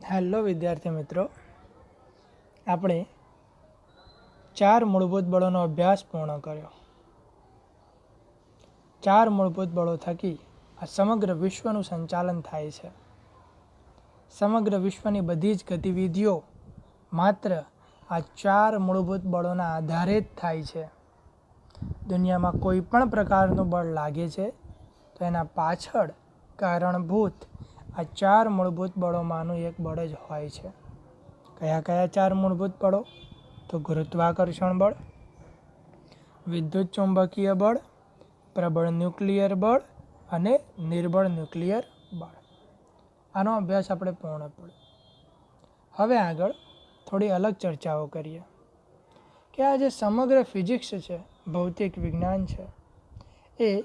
Hello વિદ્યાર્થી મિત્રો, આપણે 4 મૂળભૂત બળોનો અભ્યાસ પૂર્ણ કર્યો. 4 મૂળભૂત બળો થકી આ સમગ્ર વિશ્વનું સંચાલન થાય છે. સમગ્ર વિશ્વની બધી જ ગતિવિધિઓ માત્ર આ 4 મૂળભૂત બળોના આધારે જ થાય છે. દુનિયામાં કોઈ પણ પ્રકારનું બળ લાગે છે તો એના પાછળ કારણભૂત આ 4 મૂળભૂત બળોમાંનું એક બળ જ હોય છે. કયા કયા 4 મૂળભૂત બળો? તો ગુરુત્વાકર્ષણ બળ, વિદ્યુત ચુંબકીય બળ, પ્રબળ ન્યુક્લિયર બળ અને નિર્બળ ન્યુક્લિયર બળ. આનો અભ્યાસ આપણે પૂર્ણ કર્યો. હવે આગળ થોડી અલગ ચર્ચાઓ કરીએ કે આ જે સમગ્ર ફિઝિક્સ છે, ભૌતિક વિજ્ઞાન છે, એ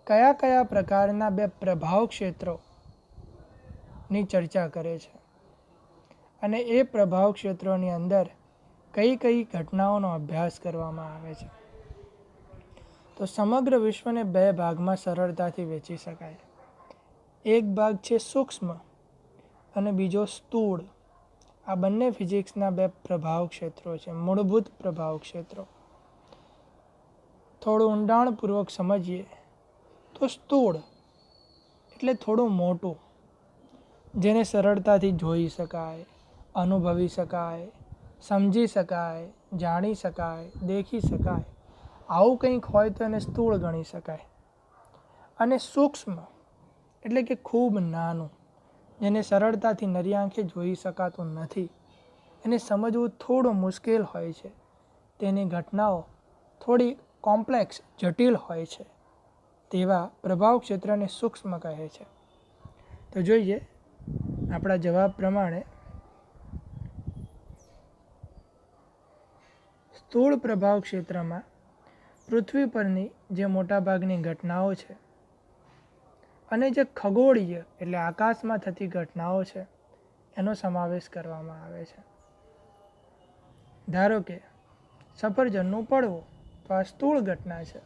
કયા કયા પ્રકારના બે પ્રભાવ ક્ષેત્રોની ચર્ચા કરે છે અને એ પ્રભાવ ક્ષેત્રોની અંદર કઈ કઈ ઘટનાઓનો અભ્યાસ કરવામાં આવે છે. તો સમગ્ર વિશ્વને 2 ભાગમાં સરળતાથી વહેંચી શકાય. એક ભાગ છે સૂક્ષ્મ અને બીજો સ્થૂળ. આ બંને ફિઝિક્સના 2 પ્રભાવ ક્ષેત્રો છે, મૂળભૂત પ્રભાવ ક્ષેત્રો. થોડું ઊંડાણપૂર્વક સમજીએ તો સ્થૂળ એટલે થોડું મોટું, જેને સરળતાથી જોઈ શકાય, અનુભવી શકાય, સમજી શકાય, જાણી શકાય, દેખી શકાય. આવું કંઈક હોય તો એને સ્થૂળ ગણી શકાય. અને સૂક્ષ્મ એટલે કે ખૂબ નાનું, જેને સરળતાથી નરી આંખે જોઈ શકાતું નથી, એને સમજવું થોડું મુશ્કેલ હોય છે. તેની ઘટનાઓ થોડી કોમ્પ્લેક્સ, જટિલ હોય છે. તેવા પ્રભાવ ક્ષેત્રને સૂક્ષ્મ કહે છે. તો જોઈએ આપણા જવાબ પ્રમાણે સ્થૂળ પ્રભાવ ક્ષેત્રમાં પૃથ્વી પરની જે મોટાભાગની ઘટનાઓ છે અને જે ખગોળીય એટલે આકાશમાં થતી ઘટનાઓ છે એનો સમાવેશ કરવામાં આવે છે. ધારો કે સફરજનનું પડવું તો આ સ્થૂળ ઘટના છે.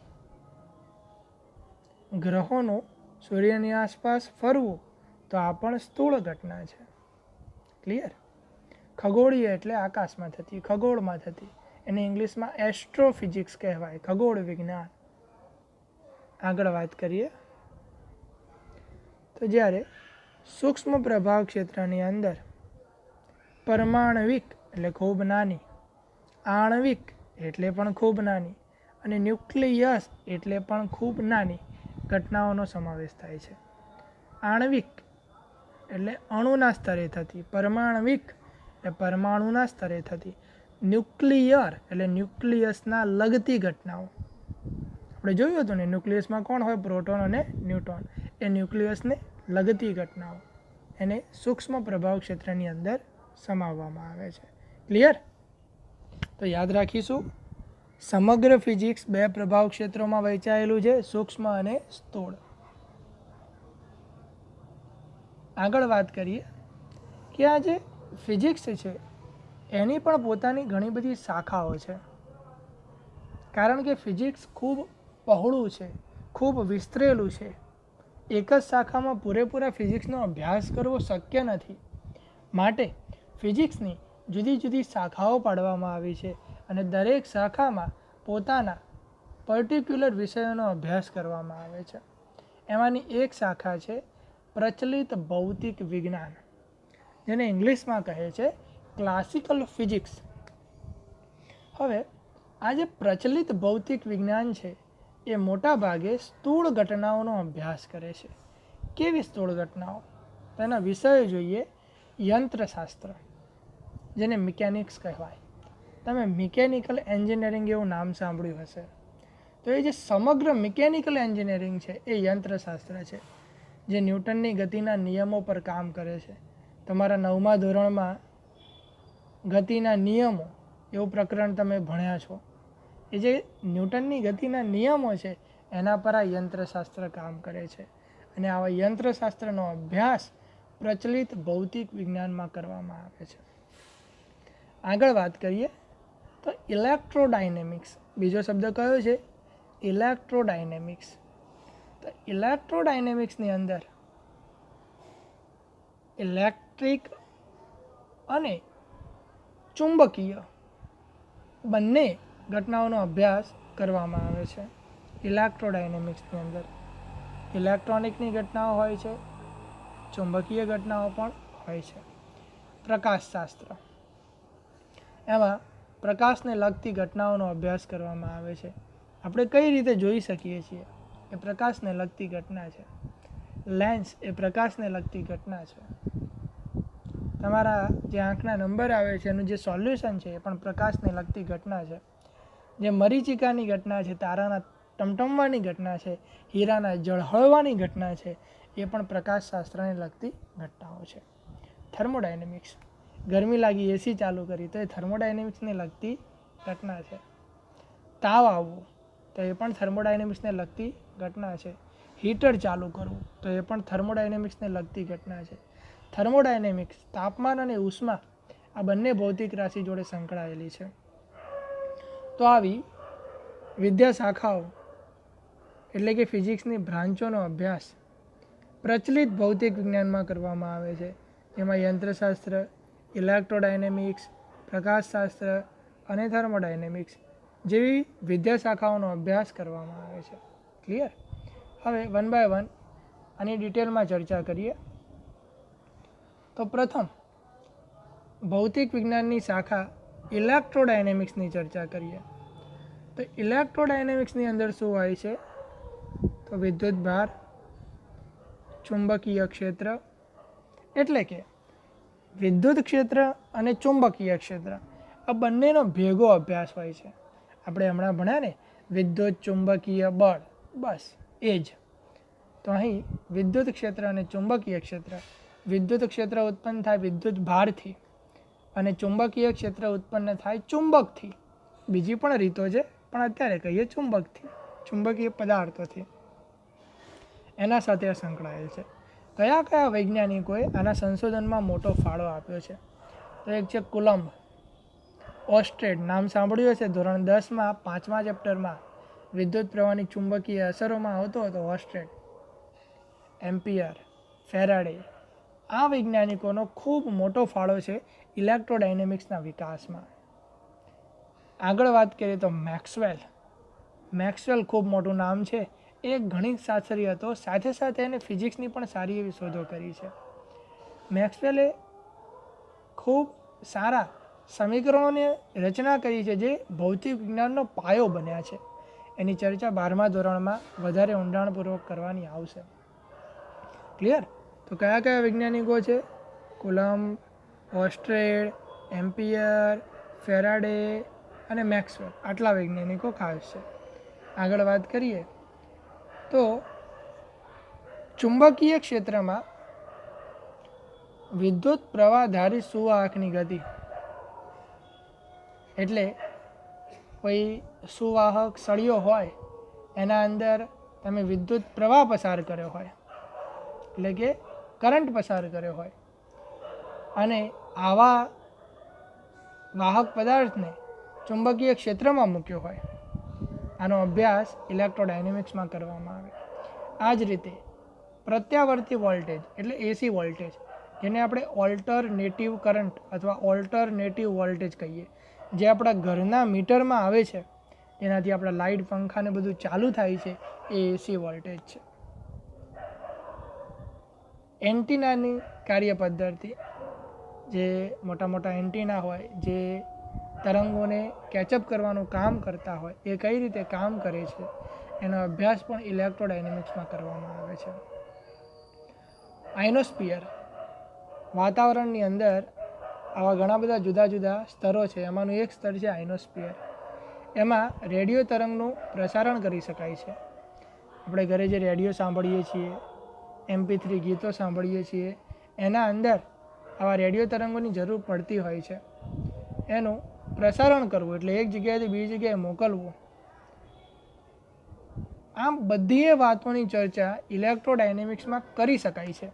ગ્રહોનું સૂર્યની આસપાસ ફરવું તો આ પણ સ્થૂળ ઘટના છે. ક્લિયર? ખગોળીય એટલે આકાશમાં થતી, ખગોળમાં થતી, એને ઇંગ્લિશમાં એસ્ટ્રોફિઝિક્સ કહેવાય, ખગોળ વિજ્ઞાન. આગળ વાત કરીએ તો જ્યારે સૂક્ષ્મ પ્રભાવ ક્ષેત્રની અંદર પરમાણવિક એટલે ખૂબ નાની, આણવિક એટલે પણ ખૂબ નાની અને ન્યુક્લિયસ એટલે પણ ખૂબ નાની ઘટનાઓનો સમાવેશ થાય છે. આણવિક એટલે અણુના સ્તરે થતી, પરમાણવિક એટલે પરમાણુના સ્તરે થતી, ન્યુક્લિયર એટલે ન્યુક્લિયસના લગતી ઘટનાઓ. આપણે જોયું હતું ને, ન્યુક્લિયસમાં કોણ હોય? પ્રોટોન અને ન્યુટ્રોન. એ ન્યુક્લિયસને લગતી ઘટનાઓ એને સૂક્ષ્મ પ્રભાવ ક્ષેત્રની અંદર સમાવવામાં આવે છે. ક્લિયર? તો યાદ રાખીશું, સમગ્ર ફિઝિક્સ 2 પ્રભાવ ક્ષેત્રોમાં વહેંચાયેલું છે, સૂક્ષ્મ અને સ્થૂળ. આગળ વાત કરીએ કે આ જે ફિઝિક્સ છે એની પણ પોતાની ઘણી બધી શાખાઓ છે. કારણ કે ફિઝિક્સ ખૂબ પહોળું છે, ખૂબ વિસ્તરેલું છે. એક જ શાખામાં પૂરેપૂરા ફિઝિક્સનો અભ્યાસ કરવો શક્ય નથી. માટે ફિઝિક્સની જુદી જુદી શાખાઓ પાડવામાં આવી છે અને દરેક શાખામાં પોતાના પર્ટિક્યુલર વિષયોનો અભ્યાસ કરવામાં આવે છે. એમાંની એક શાખા છે પ્રચલિત ભૌતિક વિજ્ઞાન, જેને ઇંગ્લિશમાં કહે છે ક્લાસિકલ ફિઝિક્સ. હવે આ જે પ્રચલિત ભૌતિક વિજ્ઞાન છે એ મોટા ભાગે સ્થૂળ ઘટનાઓનો અભ્યાસ કરે છે. કેવી સ્થૂળ ઘટનાઓ? તેના વિષયો જોઈએ. યંત્રશાસ્ત્ર, જેને મિકેનિક્સ કહેવાય. તમે મિકેનિકલ એન્જિનિયરિંગ એવું નામ સાંભળ્યું હશે. તો એ જે સમગ્ર મિકેનિકલ એન્જિનિયરિંગ છે એ યંત્રશાસ્ત્ર છે, જે ન્યૂટનની ગતિના નિયમો પર કામ કરે છે. તમારા 9મા ધોરણમાં ગતિના નિયમો એવું પ્રકરણ તમે ભણ્યા છો. એ જે ન્યૂટનની ગતિના નિયમો છે એના પર આ યંત્રશાસ્ત્ર કામ કરે છે. અને આવા યંત્રશાસ્ત્રનો અભ્યાસ પ્રચલિત ભૌતિક વિજ્ઞાનમાં કરવામાં આવે છે. આગળ વાત કરીએ તો ઇલેક્ટ્રોડાયનેમિક્સ, બીજો શબ્દ કયો છે? ઇલેક્ટ્રોડાયનેમિક્સ. તો ઇલેક્ટ્રોડાયનેમિક્સની અંદર ઇલેક્ટ્રિક અને ચુંબકીય બંને ઘટનાઓનો અભ્યાસ કરવામાં આવે છે. ઇલેક્ટ્રોડાયનેમિક્સની અંદર ઇલેક્ટ્રોનિકની ઘટનાઓ હોય છે, ચુંબકીય ઘટનાઓ પણ હોય છે. પ્રકાશશાસ્ત્ર, એમાં પ્રકાશને લગતી ઘટનાઓનો અભ્યાસ કરવામાં આવે છે. આપણે કઈ રીતે જોઈ શકીએ છીએ એ પ્રકાશને લગતી ઘટના છે. લેન્સ એ પ્રકાશને લગતી ઘટના છે. તમારા જે આંખના નંબર આવે છે એનું જે સોલ્યુશન છે એ પણ પ્રકાશને લગતી ઘટના છે. જે મરીચિકાની ઘટના છે, તારાના ટમટમવાની ઘટના છે, હીરાના ઝળહળવાની ઘટના છે, એ પણ પ્રકાશશાસ્ત્રને લગતી ઘટનાઓ છે. થર્મોડાયનેમિક્સ, ગરમી લાગી એસી ચાલુ કરી તો એ થર્મોડાયનેમિક્સને લગતી ઘટના છે. તાવ આવવો તો એ પણ થર્મોડાયનેમિક્સને લગતી ઘટના છે. હીટર ચાલુ કરવું તો એ પણ થર્મોડાયનેમિક્સને લગતી ઘટના છે. થર્મોડાયનેમિક્સ તાપમાન અને ઉષ્મા આ બંને ભૌતિક રાશિ જોડે સંકળાયેલી છે. તો આવી વિદ્યા શાખાઓ એટલે કે ફિઝિક્સની બ્રાન્ચોનો અભ્યાસ પ્રચલિત ભૌતિક વિજ્ઞાનમાં કરવામાં આવે છે. જેમાં યંત્રશાસ્ત્ર, ઇલેક્ટ્રોડાયનેમિક્સ, પ્રકાશશાસ્ત્ર અને થર્મોડાયનેમિક્સ જેવી વિદ્યા શાખાઓનો અભ્યાસ કરવામાં આવે છે. ક્લિયર? હવે વન બાય વન આની ડિટેલમાં ચર્ચા કરીએ. તો પ્રથમ ભૌતિક વિજ્ઞાનની શાખા ઇલેક્ટ્રોડાયનેમિક્સની ચર્ચા કરીએ. તો ઇલેક્ટ્રોડાયનેમિક્સની અંદર શું હોય છે? તો વિદ્યુત ભાર, ચુંબકીય ક્ષેત્ર, એટલે કે વિદ્યુત ક્ષેત્ર અને ચુંબકીય ક્ષેત્ર આ બંનેનો ભેગો અભ્યાસ હોય છે. આપણે હમણાં ભણ્યા ને વિદ્યુત ચુંબકીય બળ, બસ એ જ. તો અહીં વિદ્યુત ક્ષેત્ર અને ચુંબકીય ક્ષેત્ર, વિદ્યુત ક્ષેત્ર ઉત્પન્ન થાય વિદ્યુત ભારથી અને ચુંબકીય ક્ષેત્ર ઉત્પન્ન થાય ચુંબકથી. બીજી પણ રીતો છે પણ અત્યારે કહીએ ચુંબકથી, ચુંબકીય પદાર્થોથી. એના સાથે આ સંકળાયેલ છે. કયા કયા વૈજ્ઞાનિકોએ આના સંશોધનમાં મોટો ફાળો આપ્યો છે? તો એક છે કુલમ્બ, ઓસ્ટ્રેડ, નામ સાંભળ્યું હશે ધોરણ 10માં 5મા ચેપ્ટરમાં વિદ્યુત પ્રવાહની ચુંબકીય અસરોમાં આવતો હતો ઓસ્ટ્રેડ. એમ્પિયર, ફેરાડે, આ વૈજ્ઞાનિકોનો ખૂબ મોટો ફાળો છે ઇલેક્ટ્રોડાયનેમિક્સના વિકાસમાં. આગળ વાત કરીએ તો મેક્સવેલ. મેક્સવેલ ખૂબ મોટું નામ છે. એ ગણિત શાસ્ત્રી હતો, સાથે સાથે એને ફિઝિક્સની પણ સારી એવી શોધો કરી છે. મેક્સવેલે ખૂબ સારા સમીકરણોની રચના કરી છે જે ભૌતિક વિજ્ઞાનનો પાયો બન્યા છે. એની ચર્ચા 12મા ધોરણમાં વધારે ઊંડાણપૂર્વક કરવાની આવશે. ક્લિયર? તો કયા કયા વૈજ્ઞાનિકો છે? કુલમ્બ, ઓસ્ટ્રેડ, એમ્પિયર, ફેરાડે અને મેક્સવેલ. આટલા વૈજ્ઞાનિકો ખાસ છે. આગળ વાત કરીએ તો ચુંબકીય ક્ષેત્રમાં વિદ્યુત પ્રવાહધારી સુવાહકની ગતિ, એટલે કોઈ સુવાહક સળિયો હોય એના અંદર તમે વિદ્યુત પ્રવાહ પસાર કર્યો હોય, એટલે કે કરંટ પસાર કર્યો હોય, અને આવા વાહક પદાર્થને ચુંબકીય ક્ષેત્રમાં મૂક્યો હોય, આનો અભ્યાસ ઇલેક્ટ્રોડાયનેમિક્સમાં કરવામાં આવે. આ જ રીતે પ્રત્યાવર્તી વોલ્ટેજ એટલે એસી વોલ્ટેજ, જેને આપણે ઓલ્ટરનેટિવ કરંટ અથવા ઓલ્ટરનેટિવ વોલ્ટેજ કહીએ, જે આપણા ઘરના મીટરમાં આવે છે, જેનાથી આપણા લાઇટ, પંખાને બધું ચાલુ થાય છે, એ એસી વોલ્ટેજ છે. એન્ટીનાની કાર્ય પદ્ધતિ, જે મોટા મોટા એન્ટીના હોય જે તરંગોને કેચઅપ કરવાનું કામ કરતા હોય, એ કઈ રીતે કામ કરે છે એનો અભ્યાસ પણ ઇલેક્ટ્રોડાયનેમિક્સમાં કરવામાં આવે છે. આઇનોસ્ફિયર, વાતાવરણની અંદર આવા ઘણા બધા જુદા જુદા સ્તરો છે, એમાંનું એક સ્તર છે આઇનોસ્ફિયર. એમાં રેડિયો તરંગનું પ્રસારણ કરી શકાય છે. આપણે ઘરે જે રેડિયો સાંભળીએ છીએ, MP3 ગીતો સાંભળીએ છીએ, એના અંદર આવા રેડિયો તરંગોની જરૂર પડતી હોય છે. એનું પ્રસારણ કરવું એટલે એક જગ્યાએથી બીજી જગ્યાએ મોકલવું. આમ બધી વાતોની ચર્ચા ઇલેક્ટ્રોડાયનેમિક્સમાં કરી શકાય છે.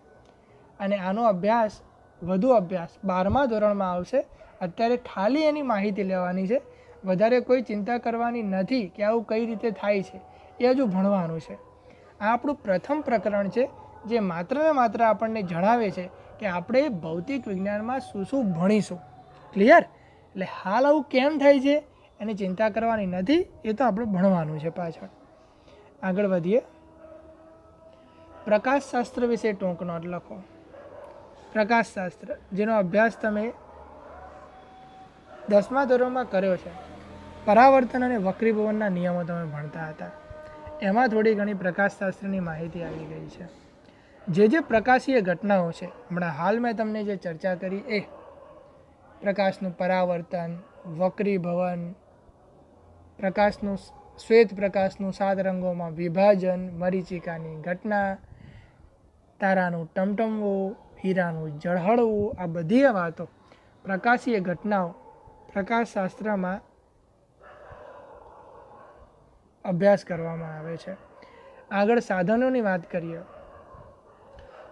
અને આનો અભ્યાસ, વધુ અભ્યાસ 12મા ધોરણમાં આવશે. અત્યારે ખાલી એની માહિતી લેવાની છે, વધારે કોઈ ચિંતા કરવાની નથી કે આવું કઈ રીતે થાય છે, એ હજુ ભણવાનું છે. આ આપણું પ્રથમ પ્રકરણ છે જે માત્ર ને માત્ર આપણને જણાવે છે કે આપણે ભૌતિક વિજ્ઞાનમાં શું શું ભણીશું. ક્લિયર? એટલે હાલ આવું કેમ થાય છે એની ચિંતા કરવાની નથી, એ તો આપણે ભણવાનું છે પાછળ. આગળ વધીએ. પ્રકાશશાસ્ત્ર વિશે ટૂંક નોંધ લખો. પ્રકાશશાસ્ત્ર જેનો અભ્યાસ તમે 10મા ધોરણમાં કર્યો છે. પરાવર્તન અને વક્રીભવનના નિયમો તમે ભણતા હતા. એમાં થોડી ઘણી પ્રકાશશાસ્ત્રની માહિતી આવી ગઈ છે. જે પ્રકાશીય ઘટનાઓ છે, હમણાં હાલ મેં તમને જે ચર્ચા કરી એ પ્રકાશનું પરાવર્તન, વક્રીભવન, પ્રકાશનું શ્વેત પ્રકાશનું 7 રંગોમાં વિભાજન, મરીચિકાની ઘટના, તારાનું ટમટમવું, હીરાનું ઝળહળવું, આ બધી વાતો પ્રકાશીય ઘટનાઓ પ્રકાશશાસ્ત્રમાં અભ્યાસ કરવામાં આવે છે. આગળ સાધનોની વાત કરીએ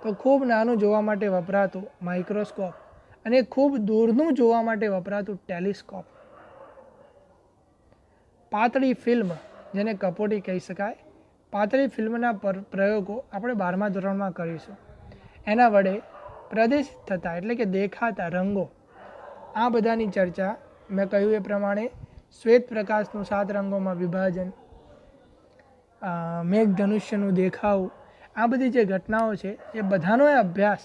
તો ખૂબ નાનું જોવા માટે વપરાતું માઇક્રોસ્કોપ અને ખૂબ દૂરનું જોવા માટે વપરાતું ટેલિસ્કોપ, પાતળી ફિલ્મ જેને કપોટી કહી શકાય, પાતળી ફિલ્મના પ્રયોગો આપણે 12મા ધોરણમાં કરીશું. એના વડે પ્રદર્શિત થતા એટલે કે દેખાતા રંગો, આ બધાની ચર્ચા મેં કહ્યું એ પ્રમાણે શ્વેત પ્રકાશનું 7 રંગોમાં વિભાજન, મેઘધનુષ્યનું દેખાવું, આ બધી જે ઘટનાઓ છે એ બધાનો અભ્યાસ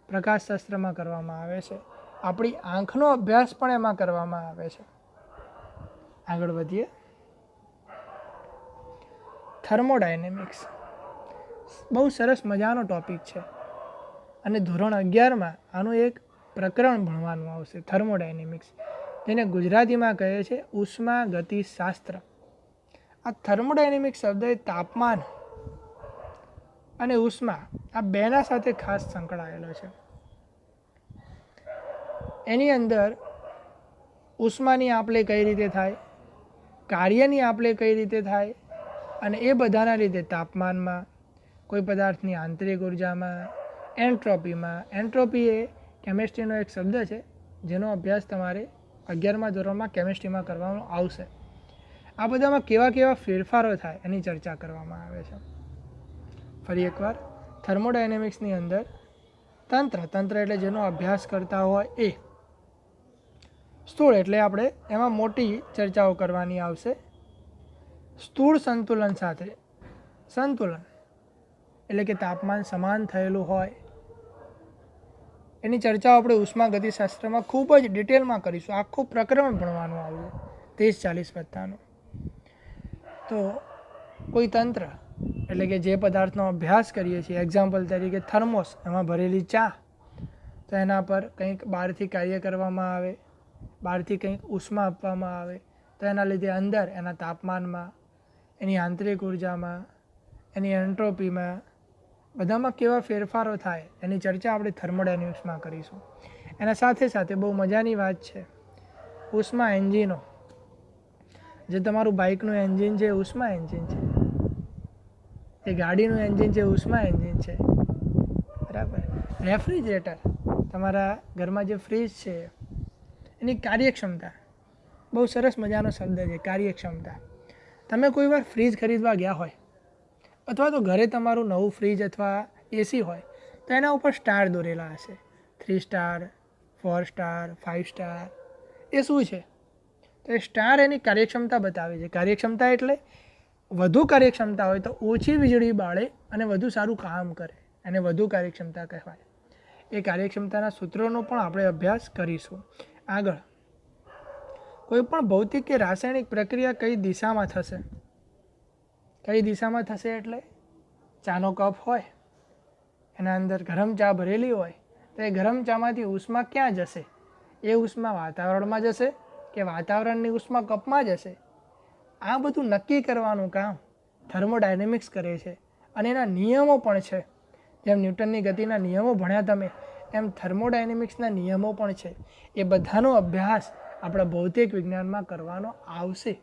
પ્રકાશશાસ્ત્રમાં કરવામાં આવે છે. આપણી આંખનો અભ્યાસ પણ એમાં કરવામાં આવે છે. આગળ વધીએ. થર્મોડાયનેમિક્સ બહુ સરસ મજાનો ટોપિક છે અને ધોરણ 11માં આનું એક પ્રકરણ ભણવાનું આવશે, થર્મોડાયનેમિક્સ, જેને ગુજરાતીમાં કહે છે ઉષ્મા ગતિશાસ્ત્ર. આ થર્મોડાયનેમિક શબ્દ એ તાપમાન અને ઉષ્મા આ બેના સાથે ખાસ સંકળાયેલો છે. એની અંદર ઉષ્માની આપ લે કઈ રીતે થાય, કાર્યની આપ લે કઈ રીતે થાય, અને એ બધાના લીધે તાપમાનમાં, કોઈ પદાર્થની આંતરિક ઉર્જામાં, એન્ટ્રોપીમાં. એન્ટ્રોપી એ કેમિસ્ટ્રીનો એક શબ્દ છે જેનો અભ્યાસ તમારે 11મા ધોરણમાં કેમિસ્ટ્રીમાં કરવામાં આવશે. આ બધામાં કેવા કેવા ફેરફારો થાય એની ચર્ચા કરવામાં આવે છે. ફરી એકવાર, થર્મોડાયનેમિક્સની અંદર તંત્ર એટલે જેનો અભ્યાસ કરતા હોય એ, સ્થૂળ એટલે આપણે એમાં મોટી ચર્ચાઓ કરવાની આવશે. સ્થૂળ સંતુલન સાથે સંતુલન એટલે કે તાપમાન સમાન થયેલું હોય એની ચર્ચાઓ આપણે ઉષ્મા ગતિશાસ્ત્રમાં ખૂબ જ ડિટેલમાં કરીશું. આખું પ્રકરણ ભણવાનું આવ્યું 30-40 પત્તાનું. તો કોઈ તંત્ર એટલે કે જે પદાર્થનો અભ્યાસ કરીએ છીએ, એક્ઝામ્પલ તરીકે થર્મોસ, એમાં ભરેલી ચા, તો એના પર કંઈક બહારથી કાર્ય કરવામાં આવે, બહારથી કંઈક ઉષ્મા આપવામાં આવે, તો એના લીધે અંદર એના તાપમાનમાં, એની આંતરિક ઉર્જામાં, એની એન્ટ્રોપીમાં, બધામાં કેવા ફેરફારો થાય એની ચર્ચા આપણે થર્મોડાયનેમિક્સમાં કરીશું. એના સાથે સાથે બહુ મજાની વાત છે, ઉષ્મા એન્જિનો. જે તમારું બાઇકનું એન્જિન છે ઉષ્મા એન્જિન છે, એ ગાડીનું એન્જિન છે ઉષ્મા એન્જિન છે, બરાબર. રેફ્રિજરેટર, તમારા ઘરમાં જે ફ્રીજ છે એની કાર્યક્ષમતા, બહુ સરસ મજાનો શબ્દ છે કાર્યક્ષમતા. તમે કોઈ વાર ફ્રીજ ખરીદવા ગયા હોય અથવા તો ઘરે તમારું નવું ફ્રીજ અથવા એસી હોય તો એના ઉપર સ્ટાર દોરેલા હશે, 3 સ્ટાર, 4 સ્ટાર, 5 સ્ટાર. એ શું છે? તો એ સ્ટાર એની કાર્યક્ષમતા બતાવે છે. કાર્યક્ષમતા એટલે વધુ કાર્યક્ષમતા હોય તો ઓછી વીજળી બાળે અને વધુ સારું કામ કરે, અને વધુ કાર્યક્ષમતા કહેવાય. એ કાર્યક્ષમતાના સૂત્રોનો પણ આપણે અભ્યાસ કરીશું. આગળ, કોઈ પણ ભૌતિક કે રાસાયણિક પ્રક્રિયા કઈ દિશામાં થશે? કઈ દિશામાં થશે એટલે ચાનો કપ હોય, એના અંદર ગરમ ચા ભરેલી હોય, તો એ ગરમ ચામાંથી ઉષ્મા ક્યાં જશે? એ ઉષ્મા વાતાવરણમાં જશે કે વાતાવરણની ઉષ્મા કપમાં જશે? આ બધું નક્કી કરવાનું કામ થર્મોડાયનેમિક્સ કરે છે. અને એના નિયમો પણ છે. જેમ ન્યૂટનની ગતિના નિયમો ભણ્યા તમે, એમ થર્મોડાયનેમિક્સના નિયમો પણ છે. એ બધાનો અભ્યાસ આપણા ભૌતિક વિજ્ઞાનમાં કરવાનો આવશે.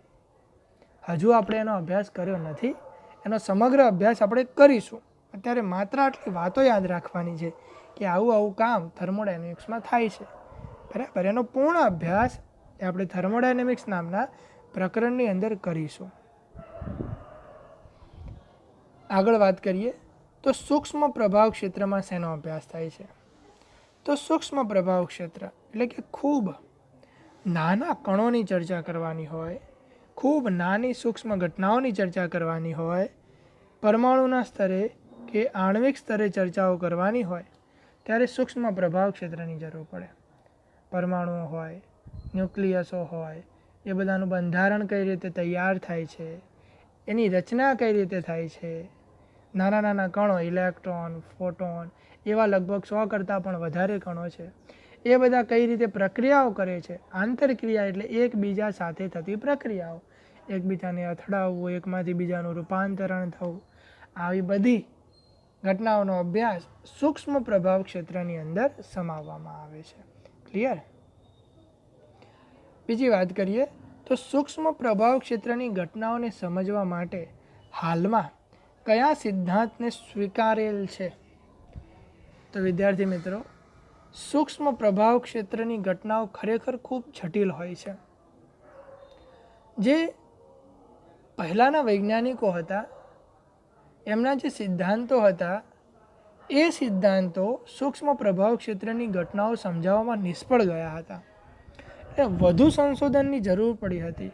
હજુ આપણે એનો અભ્યાસ કર્યો નથી, એનો સમગ્ર અભ્યાસ આપણે કરીશું. અત્યારે માત્ર આટલી વાતો યાદ રાખવાની છે કે આવું આવું કામ થર્મોડાયનેમિક્સમાં થાય છે, બરાબર. એનો પૂર્ણ અભ્યાસ એ આપણે થર્મોડાયનેમિક્સ નામના પ્રકરણની અંદર કરીશું. આગળ વાત કરીએ તો સૂક્ષ્મ પ્રભાવ ક્ષેત્રમાં શેનો અભ્યાસ થાય છે? તો સૂક્ષ્મ પ્રભાવ ક્ષેત્ર એટલે કે ખૂબ નાના કણોની ચર્ચા કરવાની હોય, ખૂબ નાની સૂક્ષ્મ ઘટનાઓની ચર્ચા કરવાની હોય, પરમાણુના સ્તરે કે આણ્વિક સ્તરે ચર્ચાઓ કરવાની હોય ત્યારે સૂક્ષ્મ પ્રભાવ ક્ષેત્રની જરૂર પડે. પરમાણુઓ હોય, ન્યુક્લિયસો હોય, એ બધાનું બંધારણ કઈ રીતે તૈયાર થાય છે, એની રચના કઈ રીતે થાય છે, નાના નાના કણો ઇલેક્ટ્રોન, ફોટોન એવા લગભગ 100 કરતાં પણ વધારે કણો છે, એ બધા કઈ રીતે પ્રક્રિયાઓ કરે છે. આંતરક્રિયા એટલે એકબીજા સાથે થતી પ્રક્રિયાઓ, એકબીજાને અથડાવવું, એકમાંથી બીજાનું રૂપાંતરણ થવું, આવી બધી ઘટનાઓનો અભ્યાસ સૂક્ષ્મ પ્રભાવ ક્ષેત્રની અંદર સમાવવામાં આવે છે. ક્લિયર? બીજી વાત કરીએ તો સૂક્ષ્મ પ્રભાવ ક્ષેત્રની ઘટનાઓને સમજવા માટે હાલમાં કયા સિદ્ધાંતને સ્વીકારેલ છે? તો વિદ્યાર્થી મિત્રો, સૂક્ષ્મ પ્રભાવ ક્ષેત્રની ઘટનાઓ ખરેખર ખૂબ જટિલ હોય છે. જે પહેલાંના વૈજ્ઞાનિકો હતા એમના જે સિદ્ધાંતો હતા એ સિદ્ધાંતો સૂક્ષ્મ પ્રભાવ ક્ષેત્રની ઘટનાઓ સમજાવવામાં નિષ્ફળ ગયા હતા. એટલે વધુ સંશોધનની જરૂર પડી હતી.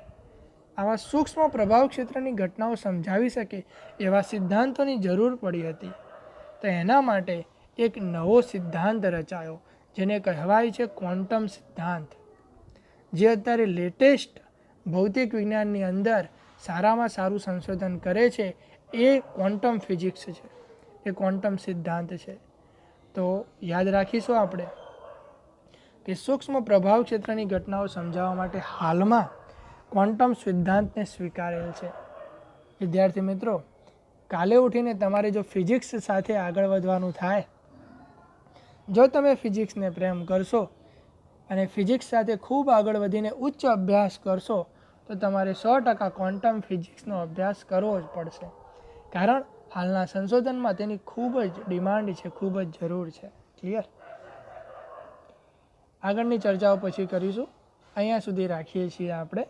આવા સૂક્ષ્મ પ્રભાવ ક્ષેત્રની ઘટનાઓ સમજાવી શકે એવા સિદ્ધાંતોની જરૂર પડી હતી. તો એના માટે એક નવો સિદ્ધાંત રચાયો જેને કહેવાય છે ક્વોન્ટમ સિદ્ધાંત, જે અત્યારે લેટેસ્ટ ભૌતિક વિજ્ઞાનની અંદર સારામાં સારું સંશોધન કરે છે. એ ક્વોન્ટમ ફિઝિક્સ છે, એ ક્વોન્ટમ સિદ્ધાંત છે. તો યાદ રાખીશું આપણે કે સૂક્ષ્મ પ્રભાવ ક્ષેત્રની ઘટનાઓ સમજાવવા માટે હાલમાં ક્વોન્ટમ સિદ્ધાંતને સ્વીકારેલ છે. વિદ્યાર્થી મિત્રો, કાલે ઉઠીને તમારે જો ફિઝિક્સ સાથે આગળ વધવાનું થાય, જો તમે ફિઝિક્સને પ્રેમ કરશો અને ફિઝિક્સ સાથે ખૂબ આગળ વધીને ઉચ્ચ અભ્યાસ કરશો તો તમારે 100% ક્વોન્ટમ ફિઝિક્સનો અભ્યાસ કરવો જ પડશે. કારણ હાલના સંશોધનમાં તેની ખૂબ જ ડિમાન્ડ છે, ખૂબ જ જરૂર છે. ક્લિયર? આગળની ચર્ચાઓ પછી કરીશું. અહીંયા સુધી રાખીએ છીએ આપણે.